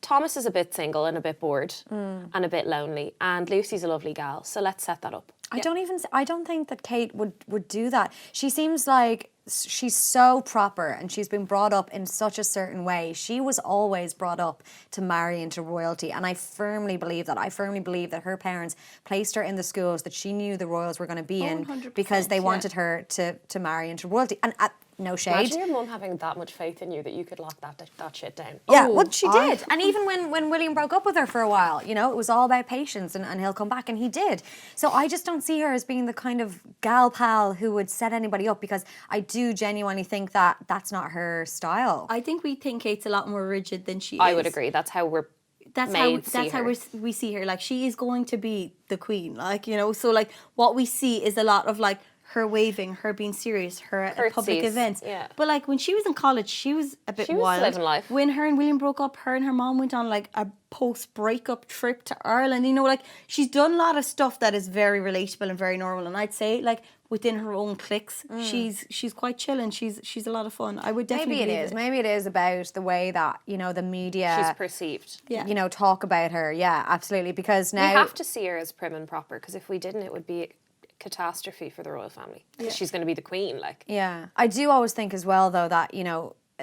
Thomas is a bit single and a bit bored and a bit lonely, and Lucy's a lovely gal, so let's set that up. I don't think that Kate would do that. She seems like she's so proper and she's been brought up in such a certain way. She was always brought up to marry into royalty, and I firmly believe that. I firmly believe that her parents placed her in the schools that she knew the royals were going to be in 100%, because they wanted her to marry into royalty. And no shade. Imagine your mum having that much faith in you that you could lock that shit down. Yeah, well, she did. And even when William broke up with her for a while, it was all about patience and he'll come back, and he did. So I just don't see her as being the kind of gal pal who would set anybody up, because I do genuinely think that that's not her style. I think we think Kate's a lot more rigid than she is. I would agree. That's how we're That's made how we see her. Like, she is going to be the queen. Like, so like what we see is a lot of like her waving, her being serious, her at public Curtsies, events. yeah. But like when she was in college, she was a bit She was wild. living life. When her and William broke up, her and her mom went on like a post-breakup trip to Ireland. Like she's done a lot of stuff that is very relatable and very normal. And I'd say like within her own cliques, she's quite chill and she's a lot of fun. I would definitely Maybe it believe is. Maybe it is about the way that, the media... she's perceived. Yeah. talk about her. Yeah, absolutely. Because now... We have to see her as prim and proper, because if we didn't, it would be a catastrophe for the royal family. Because she's going to be the queen, like. Yeah. I do always think as well, though, that,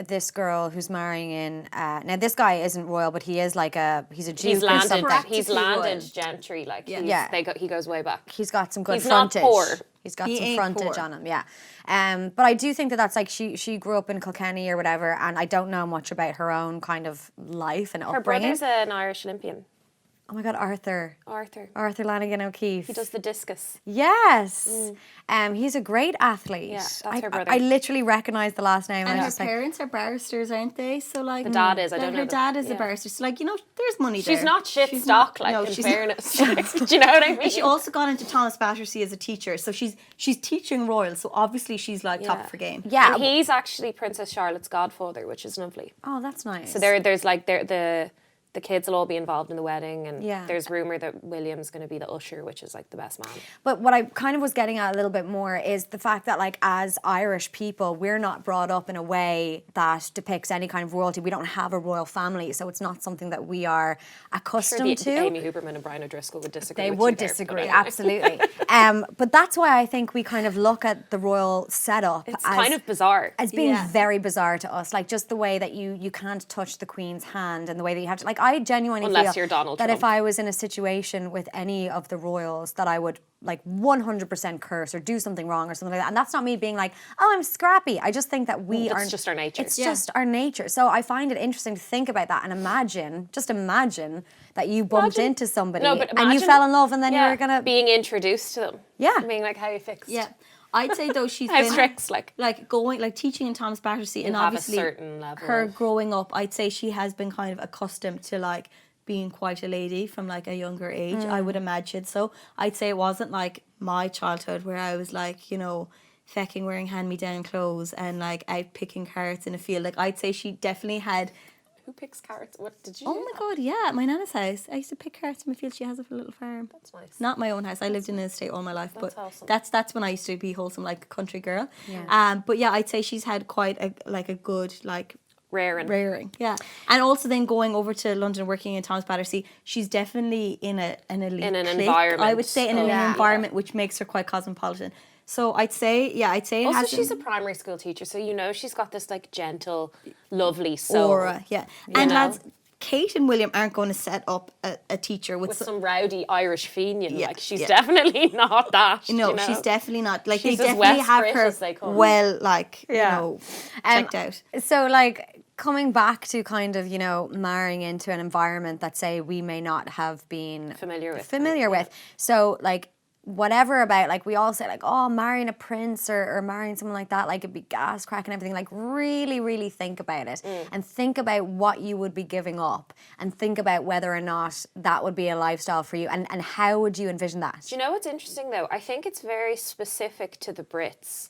this girl who's marrying in... now, this guy isn't royal, but he is like he's a Duke He's or landed. something. He's landed gentry, like. Yeah. He goes way back. He's got some good He's not frontage. poor. He's got He some ain't frontage poor. on him, yeah. But I do think that that's like she grew up in Kilkenny or whatever, and I don't know much about her own kind of life and Her upbringing. brother's an Irish Olympian. Oh my God, Arthur Lanigan O'Keefe. He does the discus. Yes. He's a great athlete. Yeah, that's her brother. I literally recognise the last name. And I her was just like, parents are barristers, aren't they? So like The dad is, I don't know Her that. dad is a Yeah. barrister. So like, there's money there. She's not shit She's stock, not- like, no, in she's fairness. Like, do you know what I mean? And she also got into Thomas Battersea as a teacher. So she's teaching royal. So obviously she's like top of her game. yeah. And he's actually Princess Charlotte's godfather, which is lovely. Oh, that's nice. So there's like the kids will all be involved in the wedding, and Yeah. there's rumour that William's going to be the usher, which is like the best man. But what I kind of was getting at a little bit more is the fact that, like, as Irish people, we're not brought up in a way that depicts any kind of royalty. We don't have a royal family, so it's not something that we are accustomed to. Amy Huberman and Brian O'Driscoll would disagree. They with would you there, disagree, but anyway. absolutely. But that's why I think we kind of look at the royal setup It's as kind of bizarre. as being Yeah. very bizarre to us. Like, just the way that you can't touch the Queen's hand, and the way that you have to, like, I genuinely Unless feel you're Donald that Trump. if I was in a situation with any of the royals, that I would like 100% curse or do something wrong or something like that. And that's not me being like, oh, I'm scrappy. I just think that we It's aren't. just our nature. It's Yeah. just our nature. So I find it interesting to think about that and imagine that you bumped into somebody No, but and you imagine- fell in love, and then you Yeah, were gonna being introduced to them. Yeah. Being like, how you fixed. Yeah. I'd say though she's How's been tricks, like? going like teaching in Thomas Battersea, and have a obviously certain level her of- growing up, I'd say she has been kind of accustomed to like being quite a lady from like a younger age. I would imagine. So I'd say it wasn't like my childhood where I was like, fecking wearing hand-me-down clothes and like out picking carrots in a field. Like I'd say she definitely had. Who picks carrots? What did you Oh do my that? God, yeah, at my nana's house. I used to pick carrots in my field. She has a little farm. That's nice. Not my own house. I lived in an estate all my life, That's but awesome. that's when I used to be wholesome, like a country girl. Yeah. But yeah, I'd say she's had quite a good like rearing. Yeah. And also then going over to London working in Thomas Battersea, she's definitely in an elite In an clique, environment I would say in an of- environment which makes her quite cosmopolitan. So I'd say it Also, hasn't. she's a primary school teacher, so you know she's got this like gentle, lovely soul. Aura, and know? lads, Kate and William aren't going to set up a teacher with Some rowdy Irish Fenian. Yeah, like she's yeah. definitely not that. No, you know? she's definitely not. Like She's they as definitely West have Brit her as they come. well, like Yeah. checked out. So like coming back to kind of, marrying into an environment that say we may not have been familiar with. So like whatever about, like we all say like, oh, marrying a prince or marrying someone like that, like it'd be gas crack and everything. Like really, really think about it and think about what you would be giving up and think about whether or not that would be a lifestyle for you and how would you envision that? Do you know what's interesting though? I think it's very specific to the Brits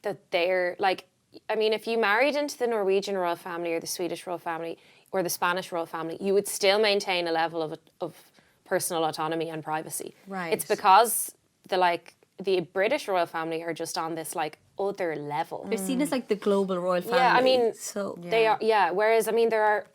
that they're like, I mean, if you married into the Norwegian royal family or the Swedish royal family or the Spanish royal family, you would still maintain a level of personal autonomy and privacy. Right. It's because the British royal family are just on this like other level. They're seen as like the global royal family. Yeah, I mean, so they are. Yeah, whereas I mean, there are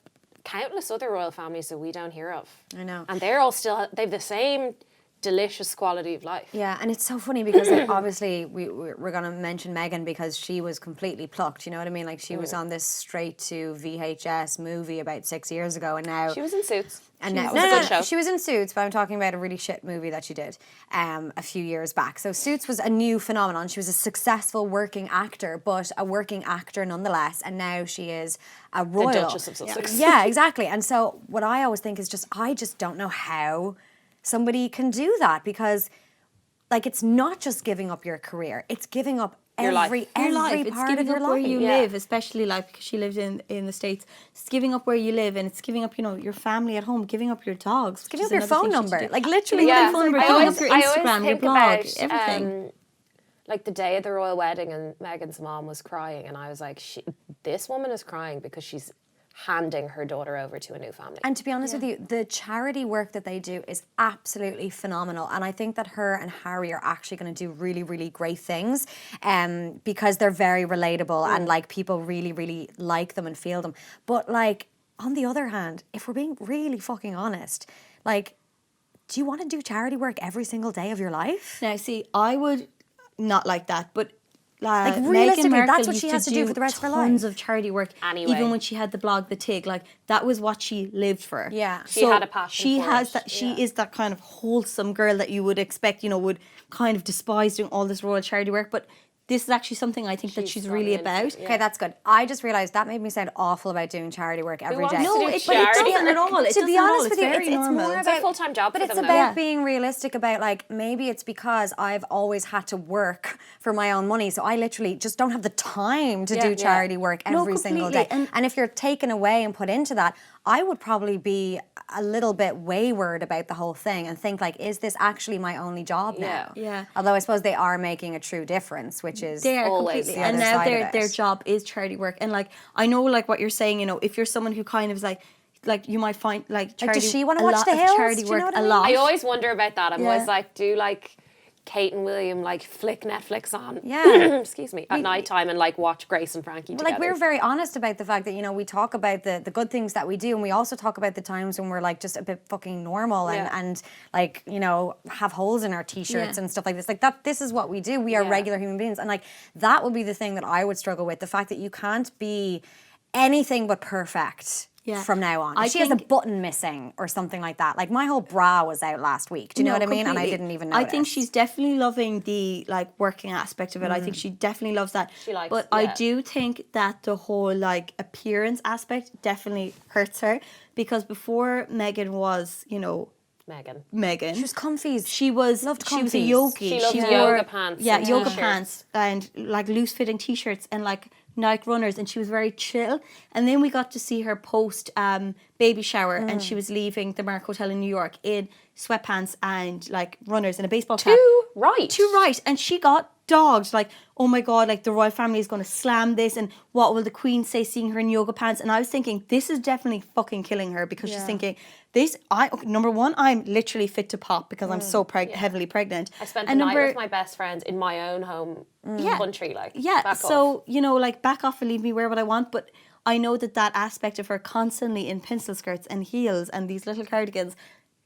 countless other royal families that we don't hear of. I know. And they're all still, they've the same delicious quality of life. Yeah, and it's so funny because like, obviously we're going to mention Meghan because she was completely plucked, you know what I mean? Like she was on this straight to VHS movie about 6 years ago and now... She was in Suits. And now, It was a good show. She was in Suits, but I'm talking about a really shit movie that she did a few years back. So Suits was a new phenomenon. She was a successful working actor, but a working actor nonetheless. And now she is a royal. The Duchess of Sussex. Yeah, exactly. And so what I always think is I just don't know how somebody can do that because, like, it's not just giving up your career; it's giving up Your life. every life. It's part giving of your up where life. you Yeah. live, especially like because she lived in the States. It's giving up where you live, and it's giving up, your family at home, giving up your dogs, Giving up your phone number, like literally. Giving up Yeah, your phone number, I giving always, up your I always Instagram, your think blog, about, everything. like the day of the royal wedding and Meghan's mom was crying and I was like, this woman is crying because she's handing her daughter over to a new family. And to be honest with you, the charity work that they do is absolutely phenomenal. And I think that her and Harry are actually going to do really, really great things because they're very relatable and like people really, really like them and feel them. But like, on the other hand, if we're being really fucking honest, like, do you want to do charity work every single day of your life? Now, see, I would not like that, but realistically, Meghan Markle that's what used she has to do for the rest of her tons life. of charity work. Anyway. Even when she had the blog, The Tig, like that was what she lived for. Yeah. She had a passion She for has it, that. She yeah. is that kind of wholesome girl that you would expect. Would kind of despise doing all this royal charity work, but this is actually something I think that she's really gone into about. it, yeah. Okay, that's good. I just realised that made me sound awful about doing charity work every wants day. to do No, it charity doesn't at all. It to be doesn't at all. honest with you, very it's normal. more It's a about full-time job but for it's them, about though. Yeah. being realistic about like maybe it's because I've always had to work for my own money, so I literally just don't have the time to do charity work every single day. completely. And if you're taken away and put into that, I would probably be a little bit wayward about the whole thing and think like, is this actually my only job now? Yeah. Although I suppose they are making a true difference, which is They are Always completely, the and other now side of their it. job is charity work. And like I know, like what you're saying, if you're someone who kind of is like you might find like charity, does she wanna a watch lot The of Hills? charity Do you know work what I a mean? lot. I always wonder about that. I'm Yeah. always like, do like Kate and William like flick Netflix on? Yeah. Excuse me. At night time and like watch Grace and Frankie Well, together. like we're very honest about the fact that we talk about the good things that we do, and we also talk about the times when we're like just a bit fucking normal and like have holes in our t-shirts Yeah. and stuff like this. Like that, this is what we do. We are Yeah. regular human beings, and like that would be the thing that I would struggle with: the fact that you can't be anything but perfect. Yeah. From now on, I if she has a think- button missing or something like that. Like my whole bra was out last week. Do you know what I mean? And I completely. didn't even know. I think she's definitely loving the like working aspect of it. I think she definitely loves that. She likes- but I yeah. do think that the whole like appearance aspect definitely hurts her because before Meghan was, Meghan. She was comfies. She was Loved she was a comfies. yogi. She loved wore, yoga pants Yeah, and yoga t-shirts. pants and like loose fitting t-shirts and like Nike runners, and she was very chill. And then we got to see her post baby shower, and she was leaving the Mark Hotel in New York in sweatpants and like runners and a baseball cap. Too right. Too right. And she got dogged, like, oh my God, like the royal family is going to slam this, and what will the Queen say seeing her in yoga pants? And I was thinking, this is definitely fucking killing her because she's thinking, number one, I'm literally fit to pop because I'm so heavily pregnant. I spent the and night with my best friends in my own home country. Like, yeah, back so, off. like back off and leave me wear what I want. But I know that aspect of her constantly in pencil skirts and heels and these little cardigans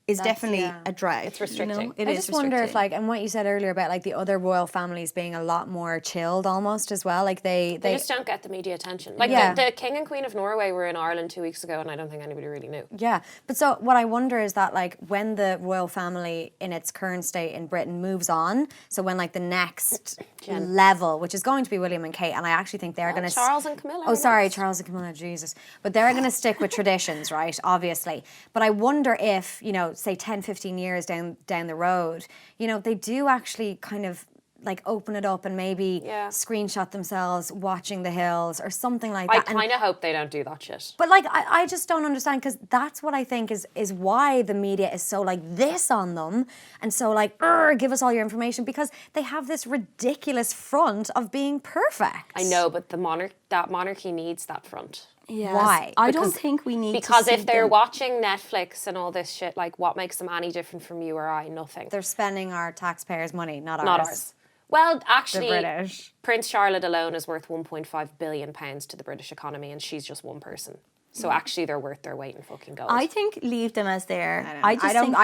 is definitely a drag. It's restricting. It I is just wonder if, restricting. like, and what you said earlier about, like, the other royal families being a lot more chilled almost as well. Like, they just don't get the media attention. Like, the King and Queen of Norway were in Ireland 2 weeks ago, and I don't think anybody really knew. Yeah, but so what I wonder is that, like, when the royal family in its current state in Britain moves on, so when, like, the next level, which is going to be William and Kate, and I actually think they're going to... Charles and Camilla. Oh, sorry, Charles and Camilla, Jesus. But they're going to stick with traditions, right, obviously. But I wonder if, you know, say 10, 15 years down the road, you know, they do actually kind of like open it up and maybe screenshot themselves watching the hills or something like that. I kind of hope they don't do that shit. But like, I just don't understand, because that's what I think is why the media is so like this on them and so like, give us all your information, because they have this ridiculous front of being perfect. I know, but that monarchy needs that front. Yes. Why? I don't think we need Because to if see they're them. watching Netflix and all this shit, like, what makes them any different from you or I? Nothing. They're spending our taxpayers' money, not ours. Not ours. Well, actually, The British. Prince Charlotte alone is worth £1.5 billion to the British economy, and she's just one person. So actually, they're worth their weight in fucking gold. I think leave them as they are. I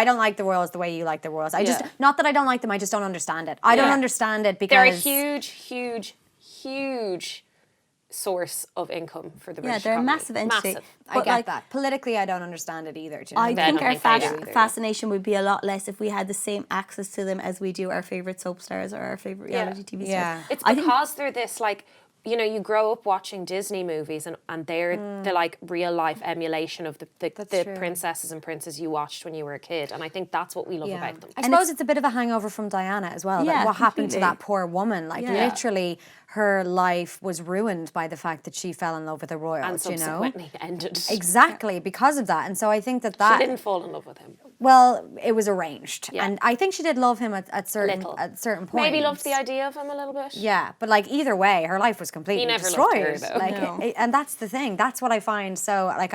don't like the royals the way you like the royals. I just, not that I don't like them, I just don't understand it. I don't understand it because... They're a huge, huge, huge source of income for the British they're economy. a massive entity. Massive. I get that. Politically, I don't understand it either. Do you know I what think don't our think I do either. fascination would be a lot less if we had the same access to them as we do our favourite soap stars or our favourite reality TV stars. Yeah. It's because they're this, like, you know, you grow up watching Disney movies and they're the, like, real life emulation of the true. princesses and princes you watched when you were a kid. And I think that's what we love about them. I suppose it's a bit of a hangover from Diana as well. Yeah, like what happened to completely. that poor woman? Like literally, her life was ruined by the fact that she fell in love with a royal. And you know, subsequently ended. exactly because of that. And so I think that She didn't fall in love with him. well, it was arranged, Yeah. and I think she did love him at certain points. Maybe loved the idea of him a little bit. Yeah, but like either way, her life was completely He never destroyed. loved her, though. Like, No. and that's the thing. That's what I find. So like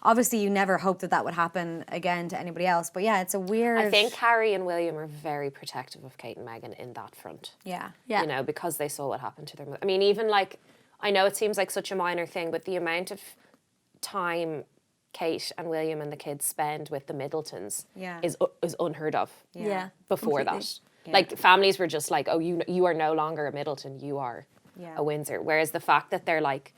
obviously you never hope that would happen again to anybody else. But yeah, it's a weird. I think Harry and William are very protective of Kate and Meghan in that front. Yeah. You know, because they saw what happened to their mother. I mean, even like, I know it seems like such a minor thing, but the amount of time Kate and William and the kids spend with the Middletons is unheard of. Yeah. Before completely. that. Like, families were just like, oh, you are no longer a Middleton, you are a Windsor. Whereas the fact that they're like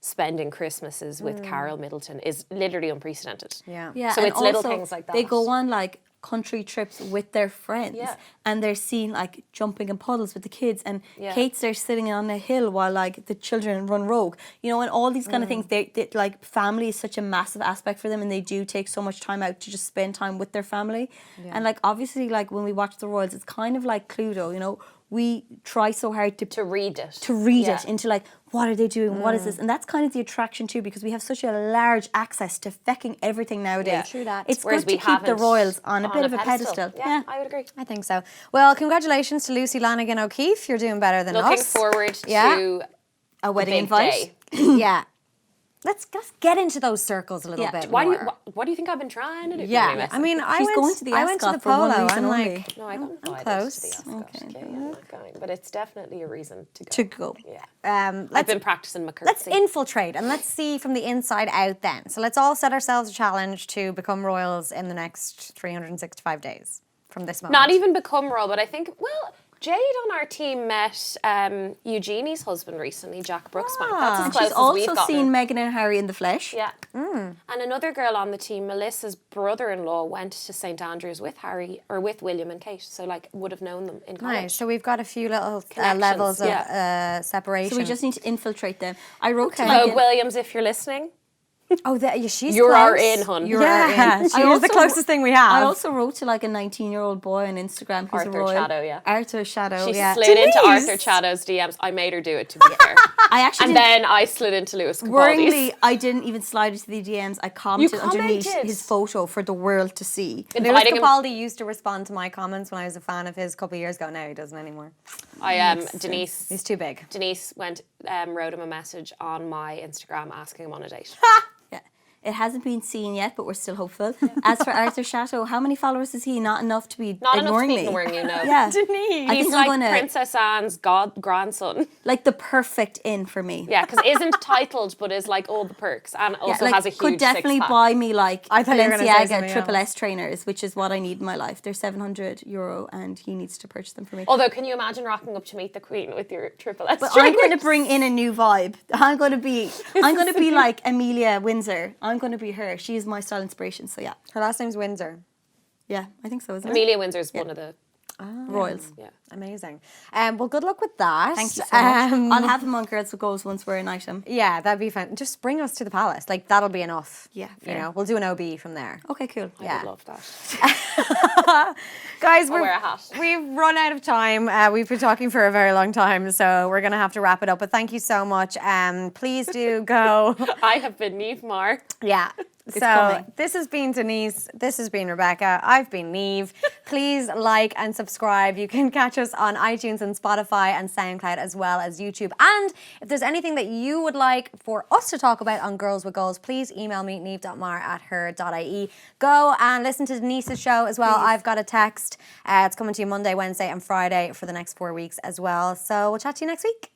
spending Christmases with Carol Middleton is literally unprecedented. Yeah. Yeah, So and it's little also things like that. They go on like country trips with their friends, and they're seen like jumping in puddles with the kids, and Kate's there sitting on a hill while like the children run rogue, you know, and all these kind of things. They like, family is such a massive aspect for them, and they do take so much time out to just spend time with their family. And like, obviously, like when we watch the royals, it's kind of like Cluedo, you know. We try so hard To read it. it into like, what are they doing? What is this? And that's kind of the attraction too, because we have such a large access to fecking everything nowadays. Yeah. True that. It's Whereas good we to keep the haven't royals on a bit of a pedestal. Yeah, I would agree. I think so. Well, congratulations to Lucy Lanigan O'Keefe. You're doing better than Looking us. forward Yeah. to A wedding big invite. day. Yeah. Let's get into those circles a little bit What more. do you think I've been trying to do? Yeah, I mean, I She's went going to the I went to Ascot the for one polo. reason I'm only. like, No, I got invited close. to the Ascot. Okay, I'm not going, but it's definitely a reason to go. To go. Yeah. I've let's been practicing my let's curtsy. infiltrate and let's see from the inside out then. So let's all set ourselves a challenge to become royals in the next 365 days from this moment. Not even become royal, but I think, well, Jade on our team met Eugenie's husband recently, Jack Brooksbank. That's as And close she's as we've also gotten. seen Meghan and Harry in the flesh. Yeah. And another girl on the team, Melissa's brother-in-law, went to St Andrews with with William and Kate. So, like, would have known them in college. Nice. So we've got a few little Connections, levels of separation. So we just need to infiltrate them. I wrote to Vogue Meghan. Williams, if you're listening, Oh, she's you're close. our in, hun. You're Yeah, in. she is the closest thing we have. I also wrote to like a 19-year-old boy on Instagram who's Arthur a royal. Shadow, yeah. Arthur Shadow, She yeah. slid into Denise! Arthur Shadow's DMs. I made her do it, to be fair. I actually And didn't, then I slid into Lewis Capaldi's. worryingly, I didn't even slide into the DMs. I commented underneath commented? his photo for the world to see. Lewis Inviting him. Capaldi used to respond to my comments when I was a fan of his a couple of years ago. Now he doesn't anymore. Denise. He's too big. Denise wrote him a message on my Instagram asking him on a date. Yeah. It hasn't been seen yet, but we're still hopeful. As for Arthur Chateau, how many followers is he? Not enough to be Not ignoring enough to be me. ignoring you, no. Yeah. Denise. I He's think like I'm gonna Princess Anne's grandson. like the perfect in for me. Yeah, because isn't titled, but is like all the perks, and also like, has a huge could definitely six-pack. buy me like I thought you were gonna say Balenciaga something Triple else. S trainers, which is what I need in my life. They're €700 and he needs to purchase them for me. Although, can you imagine rocking up to meet the Queen with your Triple S But trainers? I'm going to bring in a new vibe. I'm going to be like Amelia Windsor. I'm going to be her. She is my style inspiration. So yeah, Her last name's Windsor. yeah, I think so. Isn't Amelia Windsor's one of the... it? Royals. Yeah. Amazing. Well, good luck with that. Thank you so much. I'll have him on Girls with Goals once we're an item. Yeah, that'd be fun. Just bring us to the palace. Like, that'll be enough. Yeah, You fair. know, we'll do an OB from there. Okay, cool. I Yeah. would love that. Guys, I'll wear a hat. we've run out of time. We've been talking for a very long time, so we're going to have to wrap it up. But thank you so much. Please do go. I have been Niamh Maher. Yeah. So coming. this has been Denise. This has been Rebecca. I've been Niamh. Please like and subscribe. You can catch us on iTunes and Spotify and SoundCloud as well as YouTube. And if there's anything that you would like for us to talk about on Girls with Goals, please email me niamh.maher@her.ie. Go and listen to Denise's show as well. I've got a text. It's coming to you Monday, Wednesday and Friday for the next 4 weeks as well. So we'll chat to you next week.